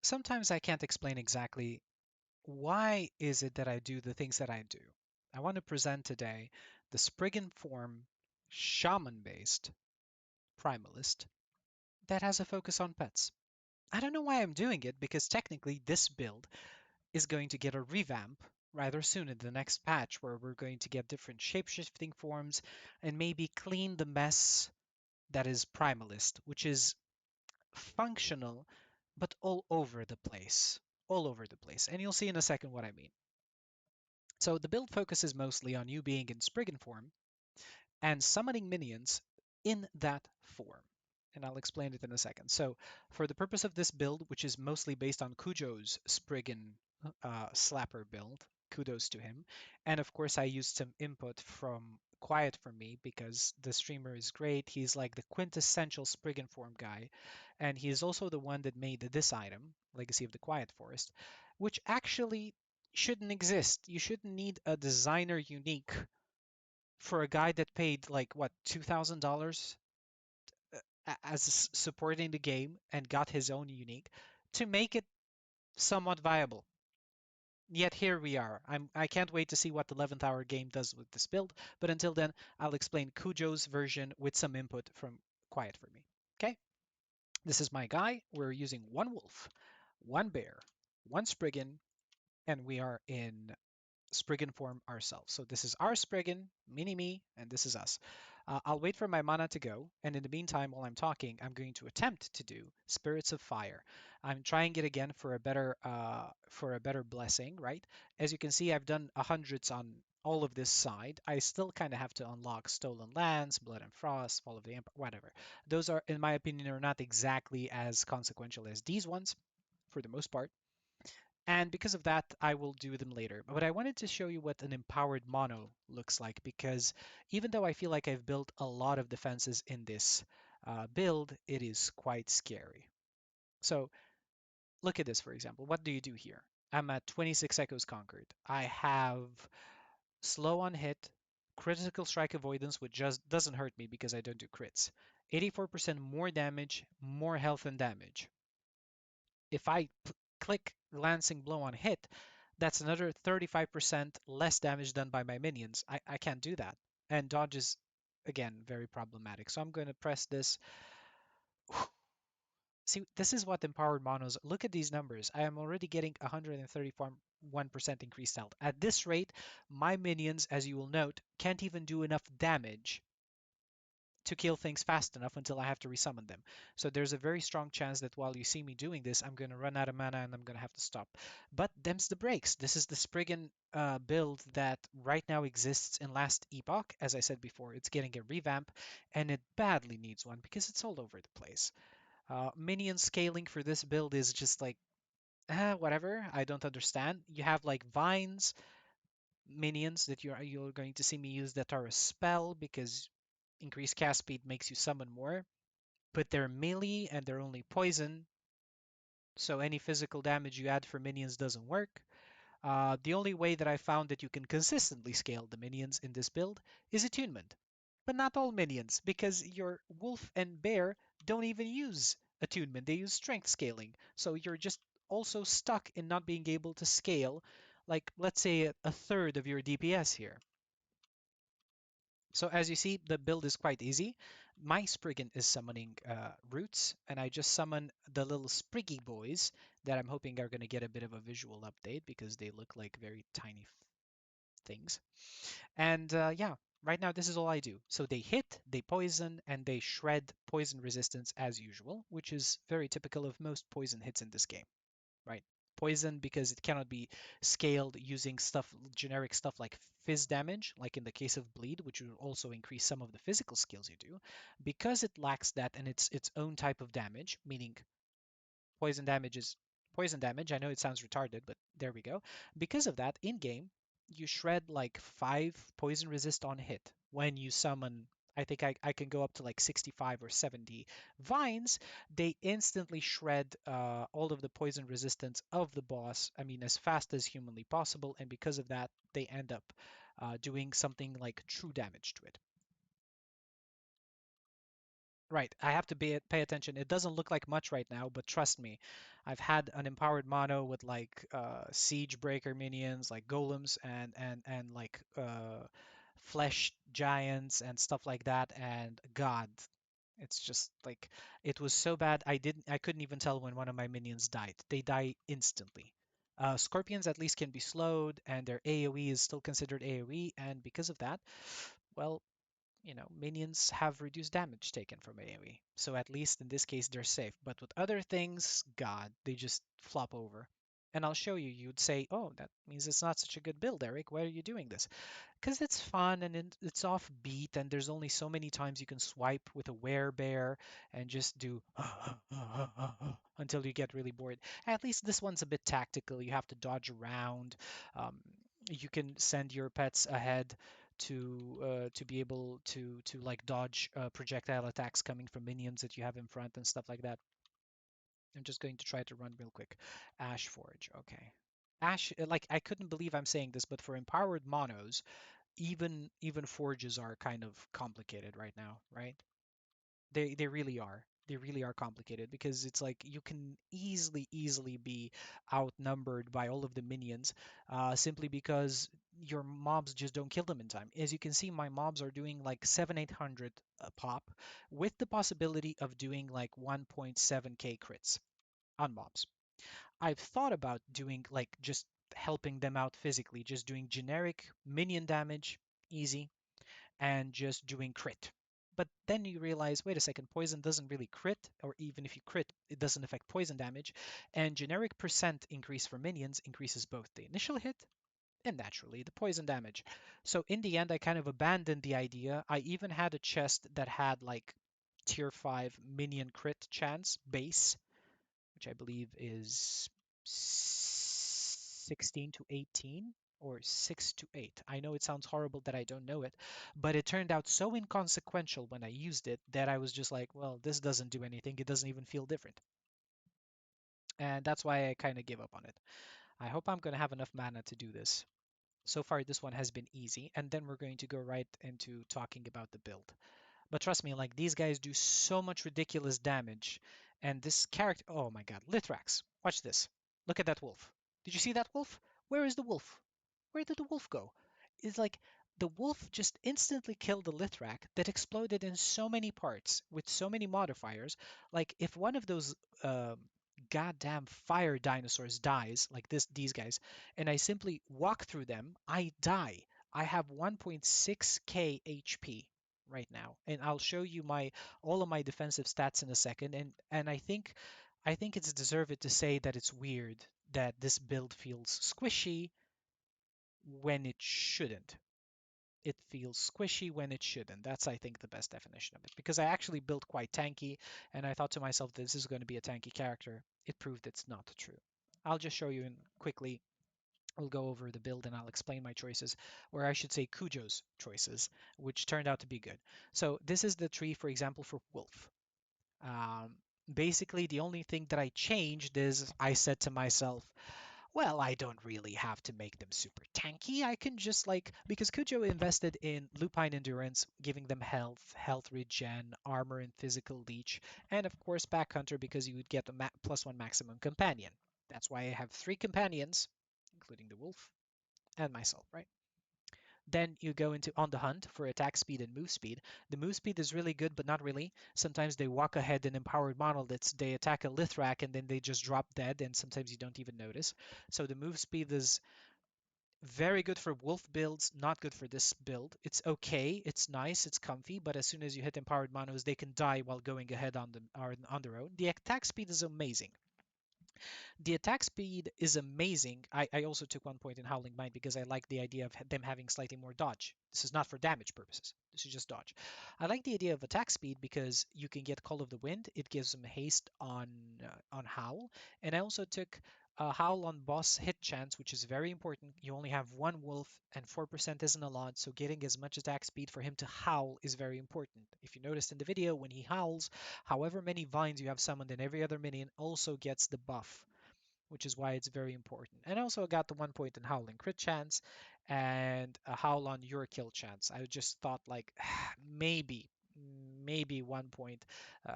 sometimes I can't explain exactly why is it that I do the things that I do. I want to present today the Spriggan form Shaman-based Primalist that has a focus on pets. I don't know why I'm doing it because technically this build is going to get a revamp rather soon in the next patch where we're going to get different shape-shifting forms and maybe clean the mess that is Primalist, which is functional but all over the place. All over the place. And you'll see in a second what I mean. So the build focuses mostly on you being in Spriggan form and summoning minions in that form. And I'll explain it in a second. So for the purpose of this build, which is mostly based on Cujo's Spriggan Slapper build, kudos to him. And of course, I used some input from Quiet for me because the streamer is great. He's like the quintessential Spriggan form guy. And he is also the one that made this item, Legacy of the Quiet Forest, which actually shouldn't exist. You shouldn't need a designer unique for a guy that paid like what $2,000 as supporting the game and got his own unique to make it somewhat viable. Yet here we are. I can't wait to see what the 11th hour game does with this build, but until then, I'll explain Cujo's version with some input from Quiet for me. Okay, this is my guy. We're using one wolf, one bear, one Spriggan, and we are in Spriggan form ourselves. So this is our Spriggan, mini-me, and this is us. I'll wait for my mana to go, and in the meantime, while I'm talking, I'm going to attempt to do Spirits of Fire. I'm trying it again for a better blessing, right? As you can see, I've done hundreds on all of this side. I still kind of have to unlock Stolen Lands, Blood and Frost, Fall of the Empire, whatever. Those are, in my opinion, are not exactly as consequential as these ones, for the most part. And because of that, I will do them later. But I wanted to show you what an empowered mono looks like because even though I feel like I've built a lot of defenses in this build, it is quite scary. So look at this, for example. What do you do here? I'm at 26 Echoes Conquered. I have slow on hit, critical strike avoidance, which just doesn't hurt me because I don't do crits. 84% more damage, more health and damage. If I click Lancing Blow on hit, that's another 35% less damage done by my minions. I can't do that. And dodge is, again, very problematic. So I'm going to press this. See, this is what empowered monos. Look at these numbers. I am already getting 131% increased health. At this rate, my minions, as you will note, can't even do enough damage to kill things fast enough until I have to resummon them. So there's a very strong chance that while you see me doing this, I'm going to run out of mana and I'm going to have to stop. But them's the breaks. This is the Spriggan build that right now exists in last Epoch. As I said before, it's getting a revamp and it badly needs one because it's all over the place. Minion scaling for this build is just like, whatever. I don't understand. You have like vines, minions that you're going to see me use that are a spell because increased cast speed makes you summon more, but they're melee and they're only poison, so any physical damage you add for minions doesn't work. The only way that I found that you can consistently scale the minions in this build is attunement. But not all minions, because your wolf and bear don't even use attunement, they use strength scaling. So you're just also stuck in not being able to scale, like let's say a third of your DPS here. So as you see, the build is quite easy. My Spriggan is summoning roots, and I just summon the little Spriggy boys that I'm hoping are going to get a bit of a visual update because they look like very tiny things. And yeah, right now this is all I do. So they hit, they poison, and they shred poison resistance as usual, which is very typical of most poison hits in this game, right? Poison because it cannot be scaled using stuff, generic stuff like fizz damage, like in the case of bleed, which will also increase some of the physical skills you do. Because it lacks that and it's its own type of damage, meaning poison damage is poison damage. I know it sounds retarded, but there we go. Because of that, in game, you shred like 5 poison resist on hit. When you summon, I think I can go up to like 65 or 70 vines, they instantly shred all of the poison resistance of the boss, I mean, as fast as humanly possible. And because of that, they end up doing something like true damage to it. Right, I have to pay attention. It doesn't look like much right now, but trust me, I've had an empowered mono with like siege breaker minions, like golems and like flesh giants and stuff like that. And God, it's just like it was so bad. I couldn't even tell when one of my minions died. They die instantly. Scorpions at least can be slowed, and their AoE is still considered AoE, and because of that, well, minions have reduced damage taken from AoE. So at least in this case, they're safe. But with other things, God, they just flop over. And I'll show you. You'd say, oh, that means it's not such a good build, Eric. Why are you doing this? Because it's fun and it's offbeat, and there's only so many times you can swipe with a werebear and just do until you get really bored. At least this one's a bit tactical. You have to dodge around. Um, you can send your pets ahead to be able to like dodge projectile attacks coming from minions that you have in front and stuff like that. I'm just going to try to run real quick. Ash Forge, okay. Ash, like I couldn't believe I'm saying this, but for empowered monos, even forges are kind of complicated right now, right? They really are. They really are complicated because it's like you can easily be outnumbered by all of the minions simply because your mobs just don't kill them in time. As you can see, my mobs are doing like 700-800 pop with the possibility of doing like 1.7k crits on mobs. I've thought about doing like just helping them out physically, just doing generic minion damage, easy, and just doing crit. But then you realize, wait a second, poison doesn't really crit, or even if you crit, it doesn't affect poison damage. And generic percent increase for minions increases both the initial hit and naturally the poison damage. So in the end, I kind of abandoned the idea. I even had a chest that had like tier 5 minion crit chance base, which I believe is 16 to 18 or 6 to 8. I know it sounds horrible that I don't know it, but it turned out so inconsequential when I used it that I was just like, well, this doesn't do anything. It doesn't even feel different. And that's why I kind of give up on it. I hope I'm going to have enough mana to do this. So far, this one has been easy, and then we're going to go right into talking about the build. But trust me, like these guys do so much ridiculous damage. And this character, oh my god, Lithrax, watch this. Look at that wolf. Did you see that wolf? Where is the wolf? Where did the wolf go? It's like the wolf just instantly killed the Lithrak that exploded in so many parts with so many modifiers. Like if one of those goddamn fire dinosaurs dies, like these guys, and I simply walk through them, I die. I have 1.6k HP right now, and I'll show you my all of my defensive stats in a second. And I think it's deserved to say that it's weird that this build feels squishy when it shouldn't. It feels squishy when it shouldn't. That's, I think, the best definition of it. Because I actually built quite tanky, and I thought to myself, this is going to be a tanky character. It proved it's not true. I'll just show you in quickly. We'll go over the build and I'll explain my choices, or I should say Cujo's choices, which turned out to be good. So this is the tree, for example, for Wolf. Um, Basically, the only thing that I changed is I said to myself, well, I don't really have to make them super tanky. I can just like, because Cujo invested in Lupine Endurance, giving them health regen, armor, and physical leech, and of course Back Hunter because you would get a +1 maximum companion. That's why I have 3 companions, including the wolf and myself, right? Then you go into on the hunt for attack speed and move speed. The move speed is really good, but not really. Sometimes they walk ahead in empowered monoliths, they attack a Lithrak and then they just drop dead, and sometimes you don't even notice. So the move speed is very good for wolf builds, not good for this build. It's okay, it's nice, it's comfy, but as soon as you hit empowered monos, they can die while going ahead on them or on their own. The attack speed is amazing. The attack speed is amazing. I also took 1 point in Howling Mind because I like the idea of them having slightly more dodge. This is not for damage purposes. This is just dodge. I like the idea of attack speed because you can get Call of the Wind. It gives them haste on Howl. And I also took Howl on boss hit chance, which is very important. You only have one wolf and 4% isn't a lot, so getting as much attack speed for him to howl is very important. If you noticed in the video, when he howls, however many vines you have summoned in every other minion also gets the buff, which is why it's very important. And also got the 1 point in Howling crit chance and a Howl on your kill chance. I just thought like maybe, maybe one point.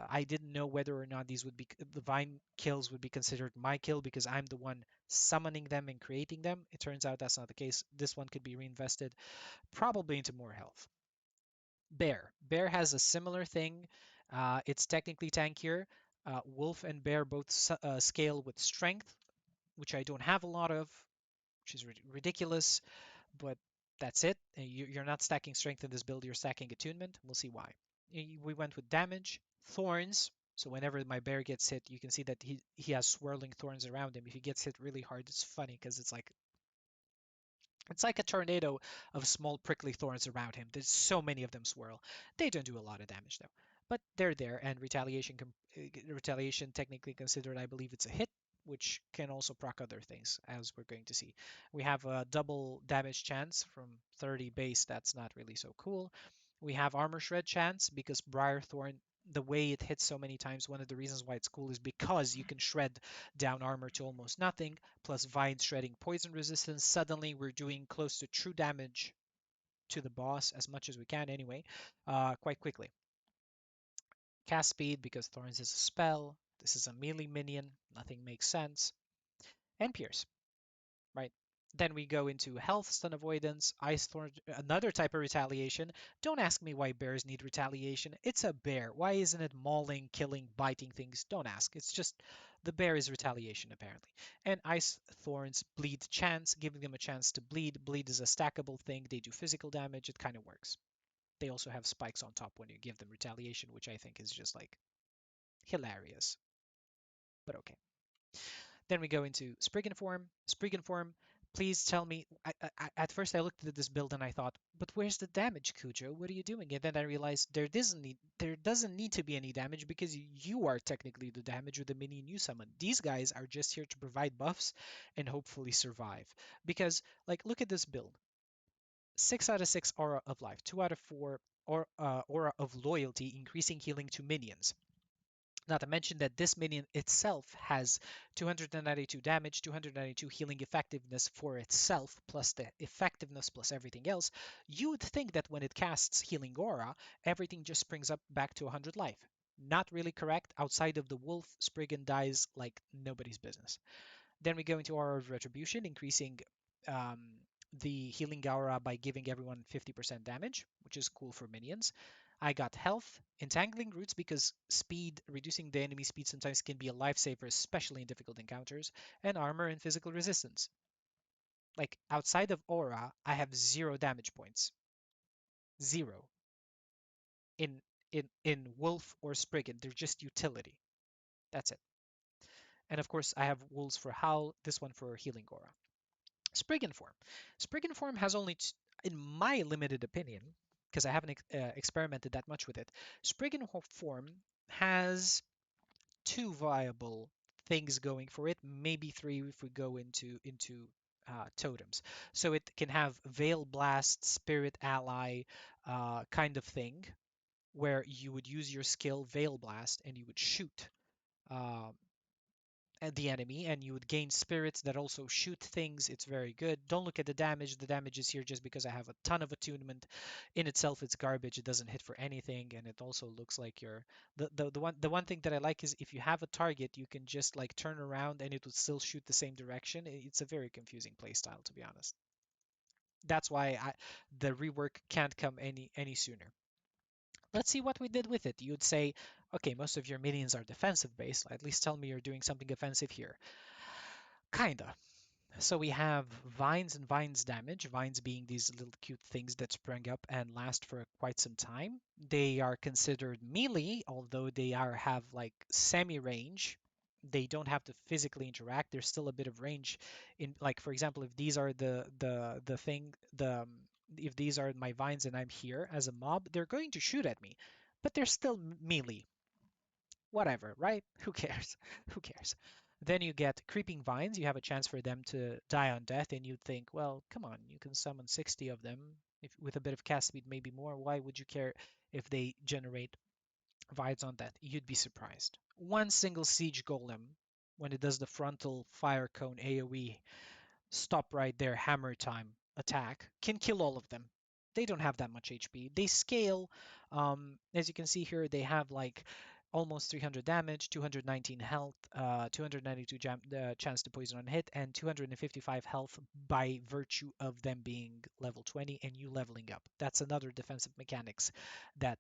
I didn't know whether or not these would be the vine kills would be considered my kill because I'm the one summoning them and creating them. It turns out that's not the case. This one could be reinvested probably into more health. Bear. Bear has a similar thing. It's technically tankier. Wolf and bear both scale with strength, which I don't have a lot of, which is ridiculous, but that's it. You're not stacking strength in this build, you're stacking attunement. We'll see why. We went with damage, thorns. So whenever my bear gets hit, you can see that he has swirling thorns around him. If he gets hit really hard, it's funny because it's like a tornado of small prickly thorns around him. There's so many of them swirl. They don't do a lot of damage though, but they're there. And retaliation technically considered, I believe it's a hit, which can also proc other things, as we're going to see. We have a double damage chance from 30 base. That's not really so cool. We have armor shred chance because Briarthorn, the way it hits so many times, one of the reasons why it's cool is because you can shred down armor to almost nothing, plus Vine shredding poison resistance. Suddenly we're doing close to true damage to the boss, as much as we can anyway, quite quickly. Cast speed because Thorns is a spell. This is a melee minion. Nothing makes sense. And Pierce, right? Then we go into health, stun avoidance, ice thorn, another type of retaliation. Don't ask me why bears need retaliation. It's a bear. Why isn't it mauling, killing, biting things? Don't ask. It's just the bear is retaliation apparently. And ice thorns bleed chance, giving them a chance to bleed. Bleed is a stackable thing. They do physical damage. It kind of works. They also have spikes on top when you give them retaliation, which I think is just like hilarious. But okay. Then we go into Spriggan form. Spriggan form, please tell me. At first, I looked at this build and I thought, but where's the damage, Cujo? What are you doing? And then I realized there doesn't need to be any damage because you are technically the damage with the minion you summon. These guys are just here to provide buffs and hopefully survive. Because, like, look at this build. 6 out of 6 aura of life, 2 out of 4 aura of loyalty, increasing healing to minions. Not to mention that this minion itself has 292 damage, 292 healing effectiveness for itself, plus the effectiveness plus everything else. You would think that when it casts Healing Aura, everything just springs up back to 100 life. Not really correct. Outside of the wolf, Spriggan dies like nobody's business. Then we go into Aura of Retribution, increasing um, the healing aura by giving everyone 50% damage, which is cool for minions. I got health, entangling roots because speed, reducing the enemy speed sometimes can be a lifesaver, especially in difficult encounters, and armor and physical resistance. Like outside of aura, I have 0 damage points. 0 in in wolf or spriggan. They're just utility. That's it. And of course, I have wolves for howl. This one for healing aura. Spriggan form. Spriggan form has only, in my limited opinion, because I haven't experimented that much with it, Spriggan form has 2 viable things going for it, maybe 3 if we go into totems. So it can have Veil Blast, Spirit Ally kind of thing, where you would use your skill Veil Blast and you would shoot uh, at the enemy, and you would gain spirits that also shoot things. It's very good. Don't look at the damage. The damage is here just because I have a ton of attunement. In itself, it's garbage. It doesn't hit for anything, and it also looks like you're the one thing that I like is if you have a target, you can just like turn around and it would still shoot the same direction. It's a very confusing playstyle, to be honest. That's why the rework can't come any sooner. Let's see what we did with it. You'd say, okay, most of your minions are defensive based. At least tell me you're doing something offensive here. Kinda. So we have vines and vines damage, vines being these little cute things that spring up and last for quite some time. They are considered melee, although they have like semi-range. They don't have to physically interact. There's still a bit of range in, like, for example, if these are the thing, if these are my vines and I'm here as a mob, they're going to shoot at me, but they're still melee. Whatever, right? Who cares? Who cares? Then you get creeping vines. You have a chance for them to die on death, and you'd think, well, come on, you can summon 60 of them if, with a bit of cast speed, maybe more. Why would you care if they generate vines on death? You'd be surprised. One single siege golem, when it does the frontal fire cone AoE, stop right there, hammer time attack, can kill all of them. they don't have that much HP. They scale, as you can see here, they have like almost 300 damage, 219 health, 292 chance to poison on hit, and 255 health by virtue of them being level 20 and you leveling up. That's another defensive mechanics that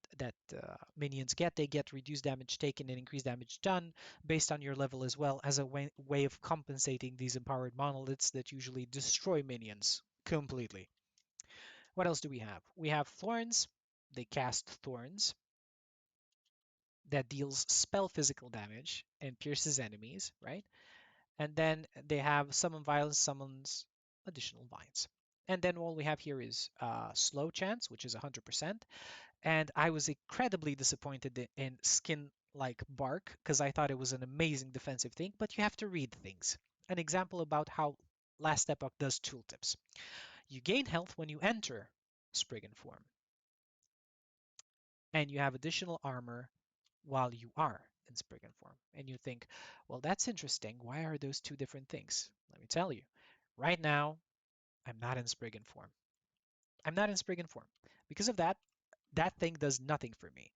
minions get. They get reduced damage taken and increased damage done based on your level as well as a way of compensating these empowered monoliths that usually destroy minions completely. What else do we have? We have Thorns. They cast Thorns that deals spell physical damage and pierces enemies, right? And then they have Summon Violence, summons additional vines. And then all we have here is Slow Chance, which is 100%. And I was incredibly disappointed in Skin like Bark because I thought it was an amazing defensive thing, but you have to read things. An example about how Last Epoch does tooltips. You gain health when you enter Spriggan form, and you have additional armor while you are in Spriggan form. And you think, well, that's interesting. Why are those two different things? Let me tell you. Right now, I'm not in Spriggan form. I'm not in Spriggan form. Because of that, that thing does nothing for me.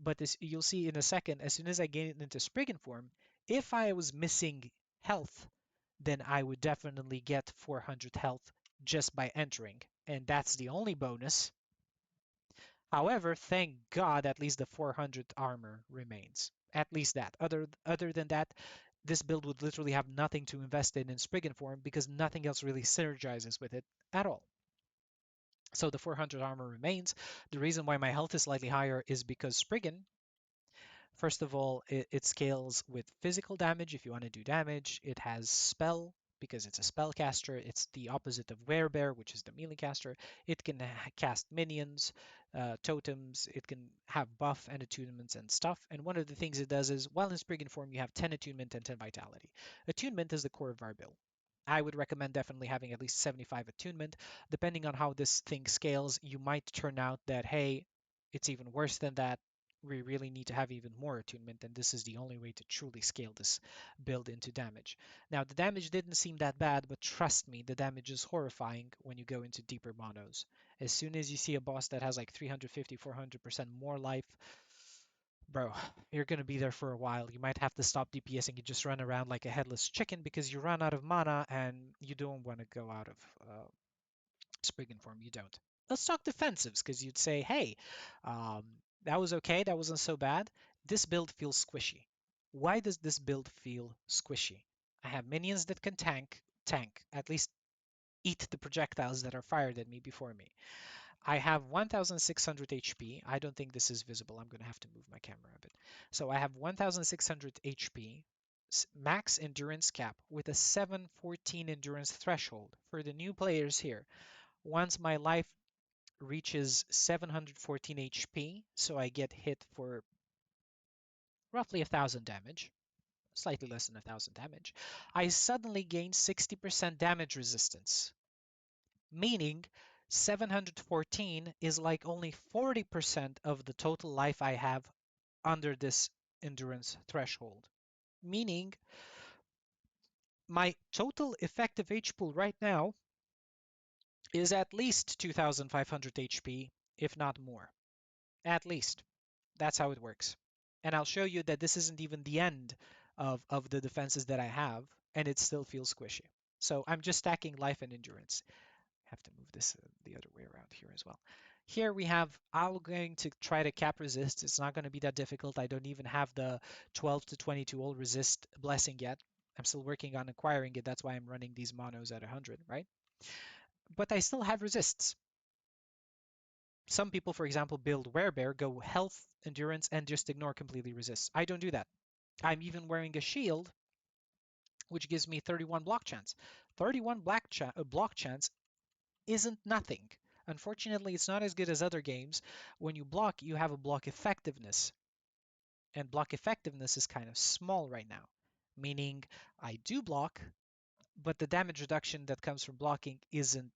But this, you'll see in a second, as soon as I get into Spriggan form, if I was missing health, then I would definitely get 400 health just by entering. And that's the only bonus. However, thank God at least the 400 armor remains. At least that. Other than that, this build would literally have nothing to invest in Spriggan form because nothing else really synergizes with it at all. So the 400 armor remains. The reason why my health is slightly higher is because Spriggan, first of all, it scales with physical damage if you want to do damage. It has spell because it's a spellcaster. It's the opposite of Werebear, which is the melee caster. It can cast minions, totems. It can have buff and attunements and stuff. And one of the things it does is, while in Spriggan form, you have 10 attunement and 10 vitality. Attunement is the core of our build. I would recommend definitely having at least 75 attunement. Depending on how this thing scales, you might turn out that, hey, it's even worse than that. We really need to have even more attunement, and this is the only way to truly scale this build into damage. Now, the damage didn't seem that bad, but trust me, the damage is horrifying when you go into deeper monos. As soon as you see a boss that has like 350, 400% more life, bro, you're going to be there for a while. You might have to stop DPSing and just run around like a headless chicken because you run out of mana and you don't want to go out of Spriggan form. You don't. Let's talk defensives because you'd say, hey, um, that was okay. That wasn't so bad. This build feels squishy. Why does this build feel squishy? I have minions that can tank, at least eat the projectiles that are fired at me before me. I have 1600 HP. I don't think this is visible. I'm going to have to move my camera a bit. So I have 1600 HP, max endurance cap with a 714 endurance threshold. For the new players here, once my life reaches 714 HP, so I get hit for roughly 1000 damage, slightly less than 1000 damage, I suddenly gain 60% damage resistance, meaning 714 is like only 40% of the total life I have under this endurance threshold. Meaning my total effective H pool right now is at least 2500 HP, if not more. At least. That's how it works. And I'll show you that this isn't even the end of the defenses that I have, and it still feels squishy. So I'm just stacking life and endurance. I have to move this the other way around here as well. Here we have, I'm going to try to cap resist. It's not going to be that difficult. I don't even have the 12 to 22 old resist blessing yet. I'm still working on acquiring it. That's why I'm running these monos at 100, right? But I still have resists. Some people, for example, build Werebear, go health, endurance, and just ignore completely resists. I don't do that. I'm even wearing a shield, which gives me 31 block chance. 31 block chance isn't nothing. Unfortunately, it's not as good as other games. When you block, you have a block effectiveness. And block effectiveness is kind of small right now. Meaning, I do block, but the damage reduction that comes from blocking isn't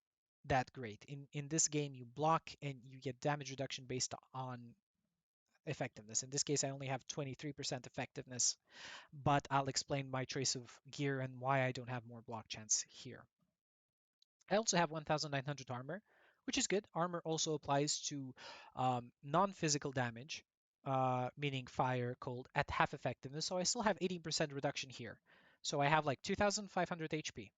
that great. In this game, you block and you get damage reduction based on effectiveness. In this case, I only have 23% effectiveness, but I'll explain my choice of gear and why I don't have more block chance here. I also have 1900 armor, which is good. Armor also applies to non-physical damage, meaning fire, cold, at half effectiveness. So I still have 18% reduction here. So I have like 2,500 HP,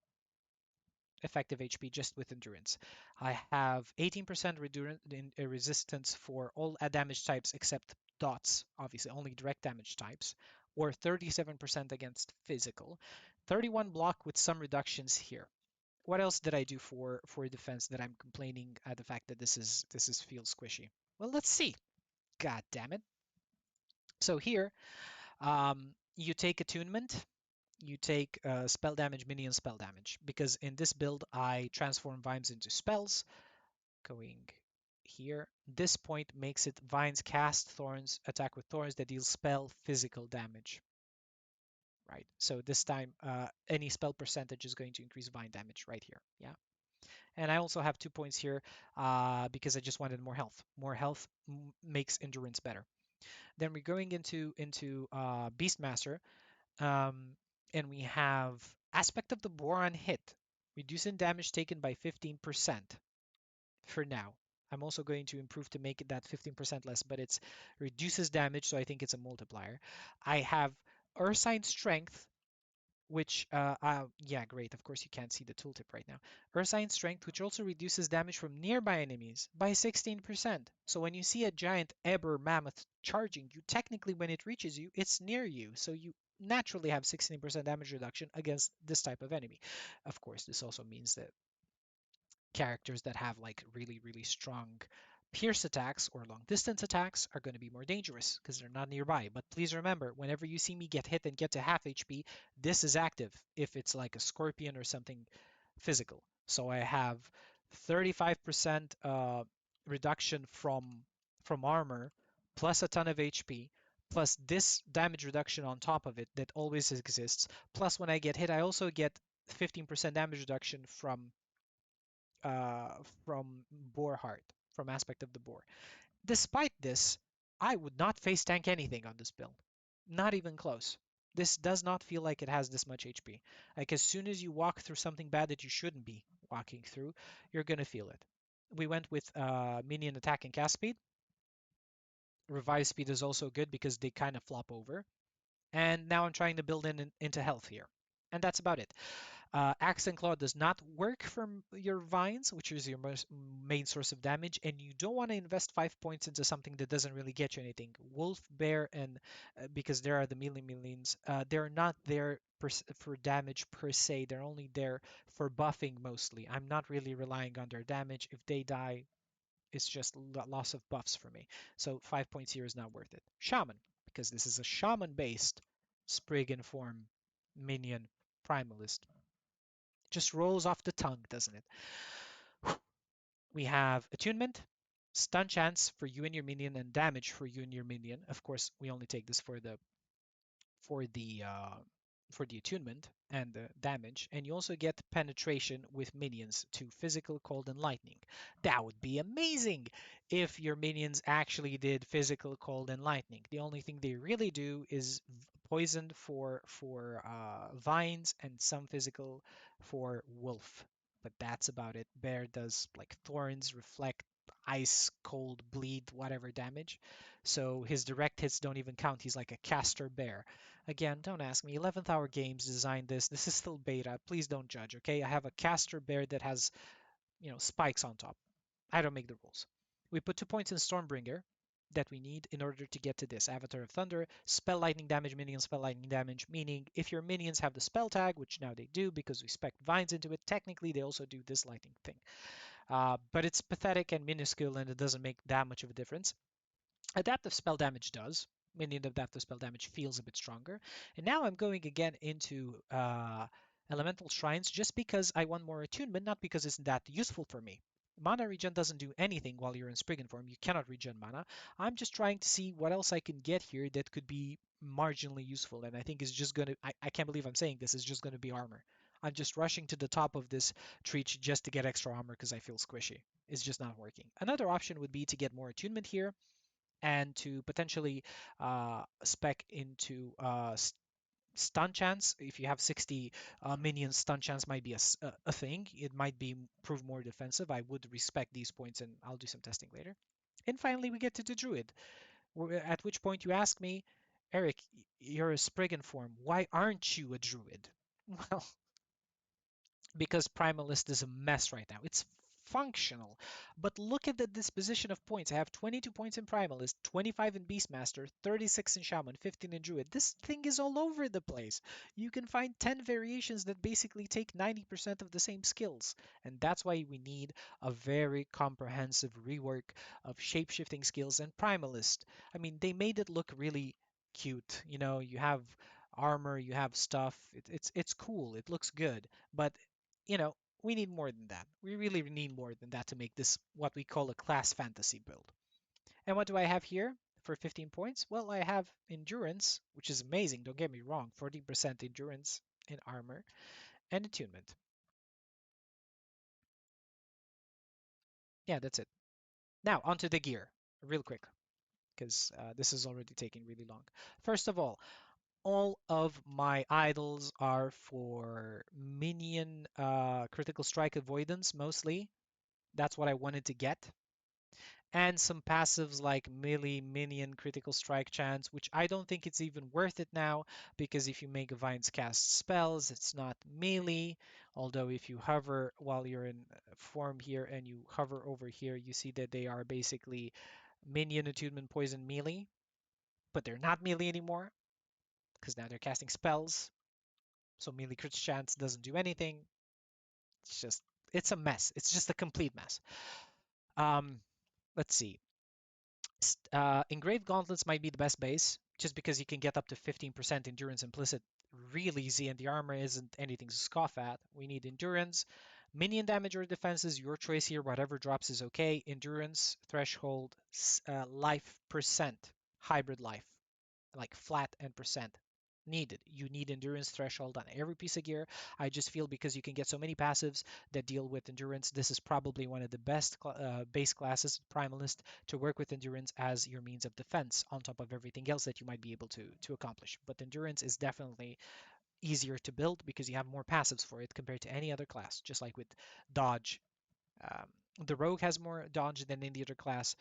effective HP just with endurance. I have 18% resistance for all damage types except dots, obviously only direct damage types, or 37% against physical. 31 block with some reductions here. What else did I do for defense that I'm complaining at the fact that this is feels squishy? Well, let's see. God damn it. So here, you take attunement, you take spell damage, minion spell damage, because in this build I transform vines into spells. Going here, this point makes it vines cast thorns, attack with thorns that deal spell physical damage. Right. So this time, any spell percentage is going to increase vine damage right here. Yeah. And I also have 2 points here because I just wanted more health. More health makes endurance better. Then we're going into Beastmaster, um, and we have Aspect of the Boron hit, reducing damage taken by 15% for now. I'm also going to improve to make it that 15% less, but it's reduces damage, so I think it's a multiplier. I have Ursine Strength, which yeah, great, of course you can't see the tooltip right now. Ursine Strength, which also reduces damage from nearby enemies by 16%. So when you see a giant Eber mammoth charging you, technically when it reaches you, it's near you, so you naturally have 16% damage reduction against this type of enemy. Of course, this also means that characters that have like really strong pierce attacks or long distance attacks are going to be more dangerous because they're not nearby. But please remember, whenever you see me get hit and get to half HP, this is active if it's like a scorpion or something physical. So I have 35% reduction from armor plus a ton of HP plus this damage reduction on top of it that always exists. Plus when I get hit, I also get 15% damage reduction uh, from Boar Heart, from Aspect of the Boar. Despite this, I would not face tank anything on this build. Not even close. This does not feel like it has this much HP. Like as soon as you walk through something bad that you shouldn't be walking through, you're gonna feel it. We went with minion attack and cast speed. Revive speed is also good because they kind of flop over. And now I'm trying to build into health here. And that's about it. Axe and Claw does not work from your vines, which is your main source of damage, and you don't want to invest 5 points into something that doesn't really get you anything. Wolf, Bear, and because there are the melee minions, they're not there for damage per se. They're only there for buffing mostly. I'm not really relying on their damage. If they die, it's just loss of buffs for me. So 5 points here is not worth it. Shaman, because this is a shaman-based Spriggan form minion primalist. Just rolls off the tongue, doesn't it? We have attunement, stun chance for you and your minion, and damage for you and your minion. Of course, we only take this for the uh, for the attunement and the damage, and you also get penetration with minions to physical, cold, and lightning. That would be amazing if your minions actually did physical, cold, and lightning. The only thing they really do is poison for vines and some physical for wolf. But that's about it. Bear does like thorns, reflect, ice, cold, bleed, whatever damage. So his direct hits don't even count. He's like a caster bear. Again, don't ask me. 11th Hour Games designed this. This is still beta. Please don't judge, okay? I have a caster bear that has, spikes on top. I don't make the rules. We put 2 points in Stormbringer that we need in order to get to this. Avatar of Thunder, spell lightning damage, minion spell lightning damage, meaning if your minions have the spell tag, which now they do because we spec vines into it, technically they also do this lightning thing. But it's pathetic and minuscule and it doesn't make that much of a difference. Adaptive spell damage does. Minion adaptive spell damage feels a bit stronger. And now I'm going again into Elemental Shrines just because I want more attunement, not because it's that useful for me. Mana regen doesn't do anything while you're in Spriggan form. You cannot regen mana. I'm just trying to see what else I can get here that could be marginally useful. And I think it's just going to, I can't believe I'm saying this, is just going to be armor. I'm just rushing to the top of this tree just to get extra armor because I feel squishy. It's just not working. Another option would be to get more attunement here and to potentially spec into Stun chance, if you have 60 minions, stun chance might be a thing. It might be prove more defensive. I would respect these points, and I'll do some testing later. And finally, we get to the Druid, at which point you ask me, Eric, you're a Spriggan form. Why aren't you a Druid? Well, because Primalist is a mess right now. It's functional, but look at the disposition of points. I have 22 points in Primalist, 25 in Beastmaster, 36 in Shaman, 15 in Druid. This thing is all over the place. You can find 10 variations that basically take 90% of the same skills, and that's why we need a very comprehensive rework of shapeshifting skills and Primalist. I mean, they made it look really cute. You know, you have armor, you have stuff. It's cool. It looks good, but you know, we need more than that. We really need more than that to make this what we call a class fantasy build. And what do I have here for 15 points? Well, I have endurance, which is amazing, don't get me wrong, 40% endurance in armor, and attunement. Yeah, that's it. Now, onto the gear, real quick, because this is already taking really long. First of all of my idols are for minion critical strike avoidance mostly. That's what I wanted to get. And some passives like melee minion critical strike chance, which I don't think it's even worth it now because if you make vines cast spells, it's not melee. Although if you hover while you're in form here and you hover over here, you see that they are basically minion attunement poison melee, but they're not melee anymore because now they're casting spells. So melee crit chance doesn't do anything. It's just it's a mess. It's just a complete mess. Um, let's see. Engraved Gauntlets might be the best base, just because you can get up to 15% endurance implicit real easy, and the armor isn't anything to scoff at. We need endurance. Minion damage or defense is your choice here. Whatever drops is okay. Endurance, threshold, life percent, hybrid life like flat and percent needed. You need endurance threshold on every piece of gear. I just feel because you can get so many passives that deal with endurance, this is probably one of the best base classes, Primalist, to work with endurance as your means of defense on top of everything else that you might be able to accomplish. But endurance is definitely easier to build because you have more passives for it compared to any other class, just like with dodge. um, the rogue has more dodge than any other class.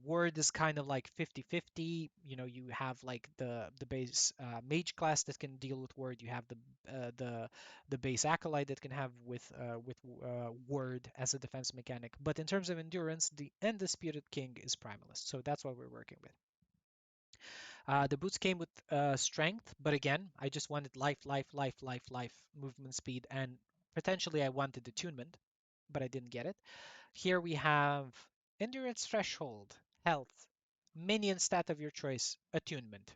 Ward is kind of like 50-50. You know, you have like the base mage class that can deal with ward. You have the base acolyte that can have with ward as a defense mechanic. But in terms of endurance, the undisputed king is primalist. So that's what we're working with. The boots came with strength, but again, I just wanted life, movement speed, and potentially I wanted attunement, but I didn't get it. Here we have endurance threshold, health, minion stat of your choice, attunement.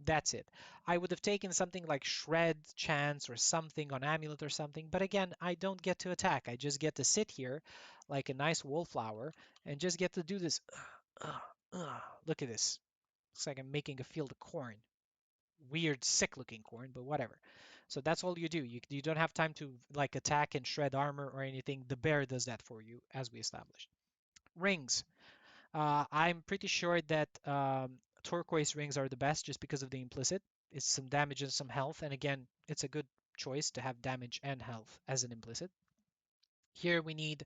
That's it. I would have taken something like shred, chance, or something on amulet or something, but again, I don't get to attack. I just get to sit here like a nice wallflower and just get to do this. Look at this. Looks like I'm making a field of corn. Weird, sick-looking corn, but whatever. So that's all you do. You don't have time to like attack and shred armor or anything. The bear does that for you, as we established. Rings. I'm pretty sure that turquoise rings are the best just because of the implicit. It's some damage and some health, and again, it's a good choice to have damage and health as an implicit. Here we need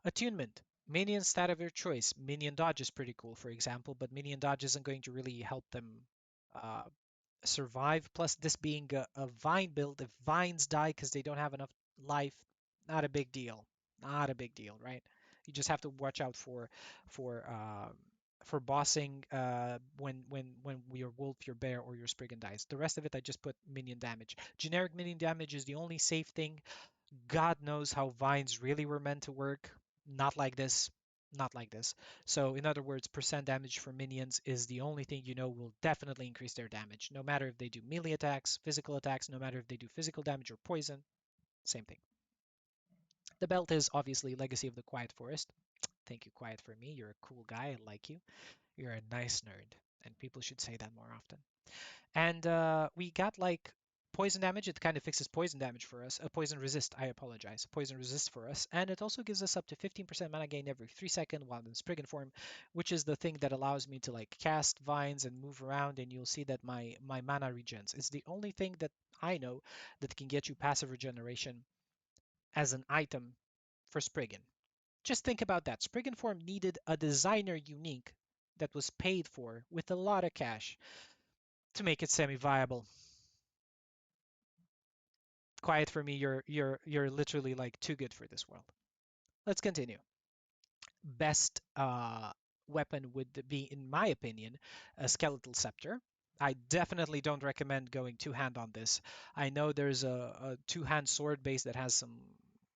attunement. Minion stat of your choice. Minion dodge is pretty cool, for example, but minion dodge isn't going to really help them uh, survive. Plus, this being a vine build, if vines die because they don't have enough life, not a big deal. Not a big deal, right? You just have to watch out for uh, for bossing when your wolf, your bear, or your spriggan dies. The rest of it, I just put minion damage. Generic minion damage is the only safe thing. God knows how vines really were meant to work. Not like this. Not like this. So in other words, percent damage for minions is the only thing you know will definitely increase their damage. No matter if they do melee attacks, no matter if they do physical damage or poison, same thing. The belt is obviously Legacy of the Quiet Forest. Thank you, Quiet, for me. You're a cool guy. I like you. You're a nice nerd, and people should say that more often. And we got like poison damage. It kind of fixes poison damage for us. Poison resist, I apologize. Poison resist for us. And it also gives us up to 15% mana gain every 3 seconds while in Spriggan form, which is the thing that allows me to like cast vines and move around, and you'll see that my mana regens. It's the only thing that I know that can get you passive regeneration as an item for Spriggan. Just think about that. Spriggan form needed a designer unique that was paid for with a lot of cash to make it semi-viable. Quiet for me, you're literally like too good for this world. Let's continue. Best weapon would be, in my opinion, a skeletal scepter. I definitely don't recommend going two-hand on this. I know there's a two-hand sword base that has some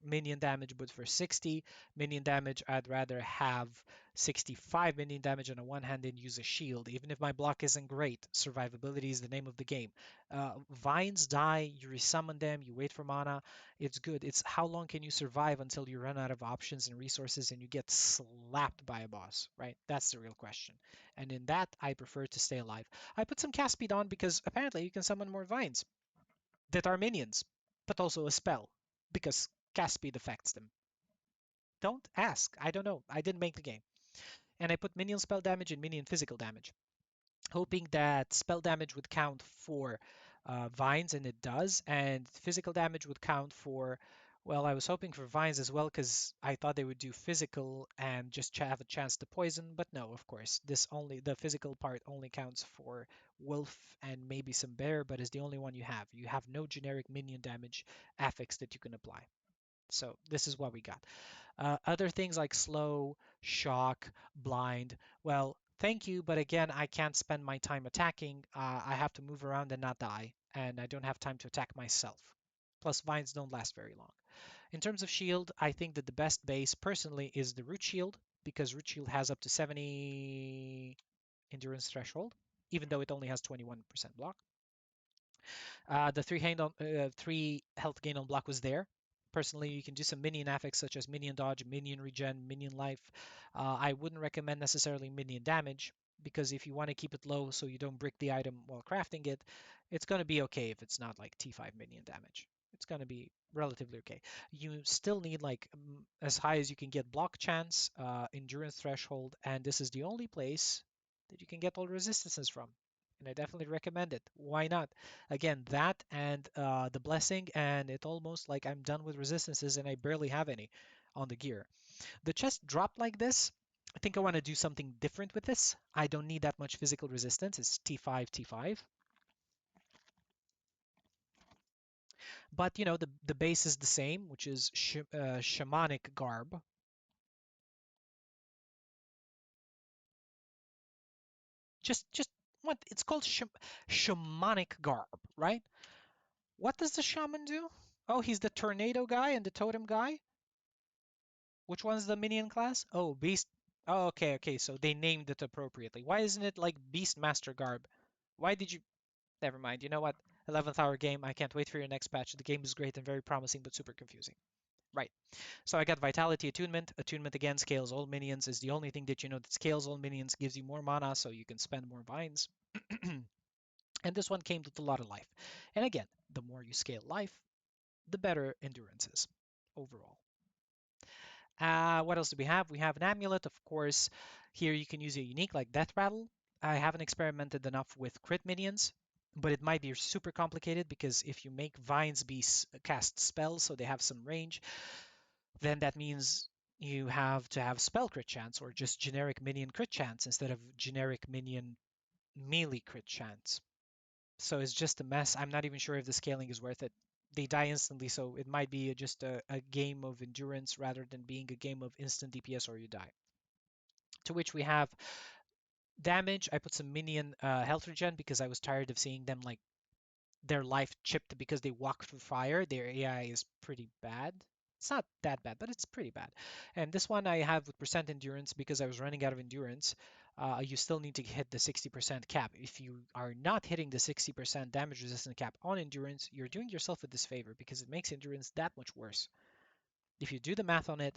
minion damage, but for 60 minion damage, I'd rather have 65 minion damage on a one hand and use a shield. Even if my block isn't great, survivability is the name of the game. Vines die, you resummon them, you wait for mana, it's good. It's how long can you survive until you run out of options and resources and you get slapped by a boss, right? That's the real question. And in that, I prefer to stay alive. I put some cast speed on because apparently you can summon more vines that are minions, but also a spell because cast speed affects them. Don't ask. I don't know. I didn't make the game. And I put minion spell damage and minion physical damage, hoping that spell damage would count for vines, and it does, and physical damage would count for, well, I was hoping for vines as well because I thought they would do physical and just have a chance to poison, but no, of course, the physical part only counts for wolf and maybe some bear, but is the only one you have. You have no generic minion damage affix that you can apply. So this is what we got. Other things like slow, shock, blind, well, thank you, but again, I can't spend my time attacking. I have to move around and not die, and I don't have time to attack myself. Plus, vines don't last very long. In terms of shield, I think that the best base personally is the root shield, because root shield has up to 70 endurance threshold, even though it only has 21% block. The three health gain on block was there. Personally, you can do some minion affix such as minion dodge, minion regen, minion life. I wouldn't recommend necessarily minion damage because if you want to keep it low so you don't brick the item while crafting it, it's going to be okay if it's not like T5 minion damage. It's going to be relatively okay. You still need like as high as you can get block chance, endurance threshold, and this is the only place that you can get all resistances from. And I definitely recommend it. Why not? Again, that and the blessing, and it almost like I'm done with resistances and I barely have any on the gear. The chest dropped like this. I think I want to do something different with this. I don't need that much physical resistance. It's T5, T5. But you know, the base is the same, which is shamanic garb. Just what it's called shamanic garb, right? What does the shaman do? Oh, he's the tornado guy and the totem guy. Which one's the minion class? Oh, Beast. Oh, okay, okay. So they named it appropriately. Why isn't it like Beastmaster Garb? Why did you? Never mind. You know what? 11th hour game. I can't wait for your next patch. The game is great and very promising, but super confusing. Right. So I got Vitality Attunement. Attunement again scales all minions. Is the only thing that you know that scales all minions, gives you more mana, so you can spend more vines. And this one came with a lot of life. And again, the more you scale life, the better endurance is overall. What else do we have? We have an amulet, of course. Here you can use a unique like Death Rattle. I haven't experimented enough with crit minions, but it might be super complicated because if you make vines be cast spells, so they have some range, then that means you have to have spell crit chance or just generic minion crit chance instead of generic minion melee crit chance. So it's just a mess. I'm not even sure if the scaling is worth it. They die instantly, so it might be just a game of endurance rather than being a game of instant DPS or you die. To which we have damage. I put some minion health regen because I was tired of seeing them like their life chipped because they walk through fire. Their AI is pretty bad. It's not that bad, but it's pretty bad. And this one I have with percent endurance because I was running out of endurance. You still need to hit the 60% cap. If you are not hitting the 60% damage resistant cap on endurance, you're doing yourself a disfavor because it makes endurance that much worse. If you do the math on it,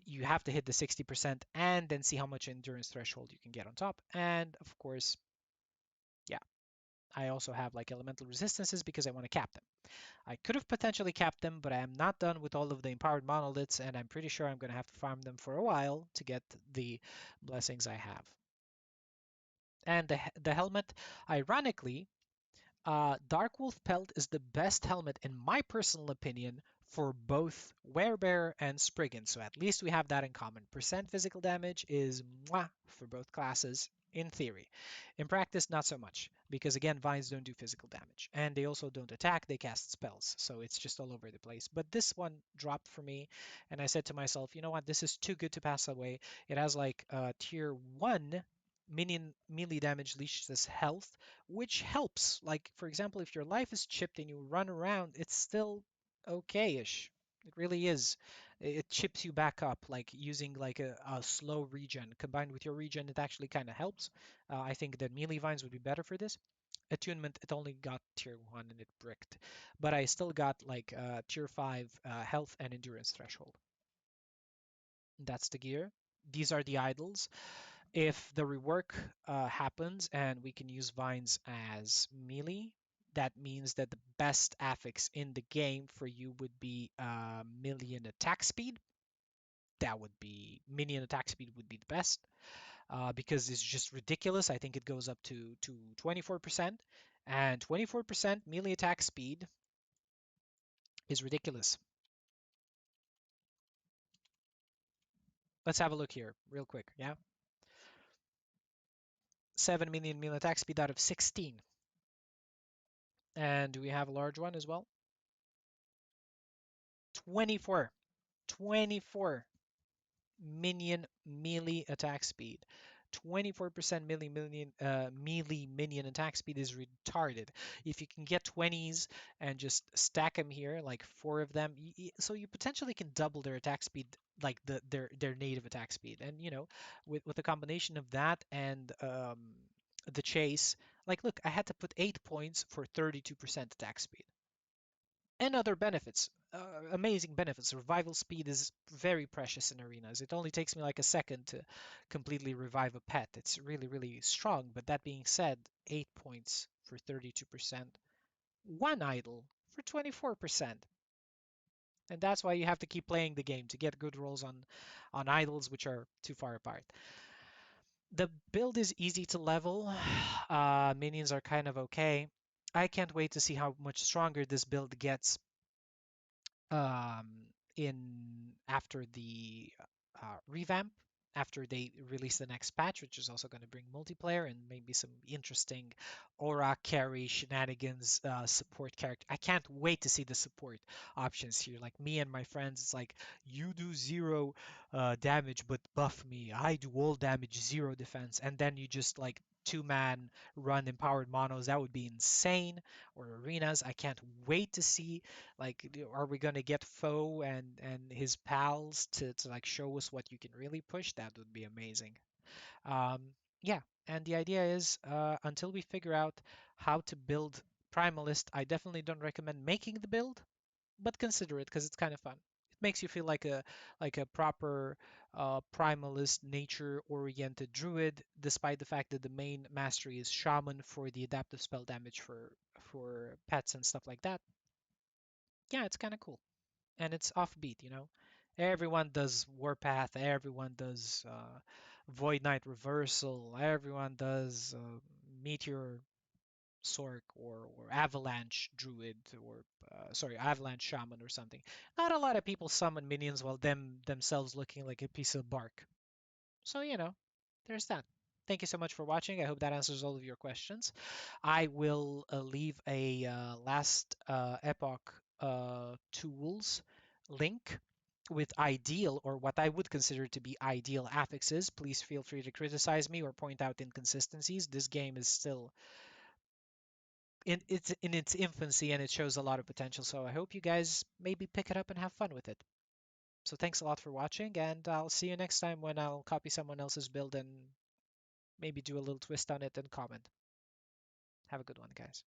you have to hit the 60% and then see how much endurance threshold you can get on top. And of course, yeah, I also have like elemental resistances because I want to cap them. I could have potentially capped them, but I am not done with all of the empowered monoliths, and I'm pretty sure I'm going to have to farm them for a while to get the blessings I have. And the helmet, ironically, Dark Wolf Pelt is the best helmet, in my personal opinion, for both Werebear and Spriggan. So at least we have that in common. Percent physical damage is mwah for both classes, in theory. In practice, not so much, because again, vines don't do physical damage. And they also don't attack, they cast spells. So it's just all over the place. But this one dropped for me, and I said to myself, you know what, this is too good to pass away. It has like tier 1 minion melee damage leeches health, which helps. Like, for example, if your life is chipped and you run around, it's still okay-ish. It really is. It chips you back up, like using like a slow regen. Combined with your regen, it actually kind of helps. I think that melee vines would be better for this. Attunement, it only got tier 1 and it bricked. But I still got like tier 5 health and endurance threshold. That's the gear. These are the idols. If the rework happens and we can use vines as melee, that means that the best affix in the game for you would be million attack speed. That would be minion attack speed would be the best because it's just ridiculous. I think it goes up to 24%, and 24% melee attack speed is ridiculous. Let's have a look here real quick. Yeah, 7 million melee attack speed out of 16. And do we have a large one as well? 24. 24 minion melee attack speed. 24% melee minion attack speed is retarded. If you can get 20s and just stack them here, like 4 of them, so you potentially can double their attack speed, like their native attack speed. And you know, with a combination of that and the chase, like look, I had to put 8 points for 32% attack speed and other benefits. Amazing benefits. Revival speed is very precious in arenas. It only takes me like a second to completely revive a pet. It's really, really strong. But that being said, 8 points for 32%, one idol for 24%. And that's why you have to keep playing the game to get good rolls on idols which are too far apart. The build is easy to level. Minions are kind of okay. I can't wait to see how much stronger this build gets um, in after the revamp, after they release the next patch, which is also going to bring multiplayer and maybe some interesting aura carry shenanigans support character. I can't wait to see the support options here. Like me and my friends, it's like you do zero damage but buff me. I do all damage, zero defense, and then you just like two-man run empowered monos. That would be insane. Or arenas. I can't wait to see like are we gonna get Foe and his pals to like show us what you can really push? That would be amazing. Um, yeah, and the idea is until we figure out how to build Primalist, I definitely don't recommend making the build, but consider it because it's kind of fun. It makes you feel like a proper primalist, nature-oriented druid, despite the fact that the main mastery is shaman for the adaptive spell damage for pets and stuff like that. Yeah, it's kind of cool. And it's offbeat, you know. Everyone does Warpath, everyone does Void Knight Reversal, everyone does Meteor Sork or Avalanche Druid or sorry, Avalanche Shaman or something. Not a lot of people summon minions while themselves looking like a piece of bark. So, you know, there's that. Thank you so much for watching. I hope that answers all of your questions. I will leave a last Epoch tools link with ideal or what I would consider to be ideal affixes. Please feel free to criticize me or point out inconsistencies. This game is still in its infancy and it shows a lot of potential. So I hope you guys maybe pick it up and have fun with it. So thanks a lot for watching, and I'll see you next time when I'll copy someone else's build and maybe do a little twist on it and comment. Have a good one, guys.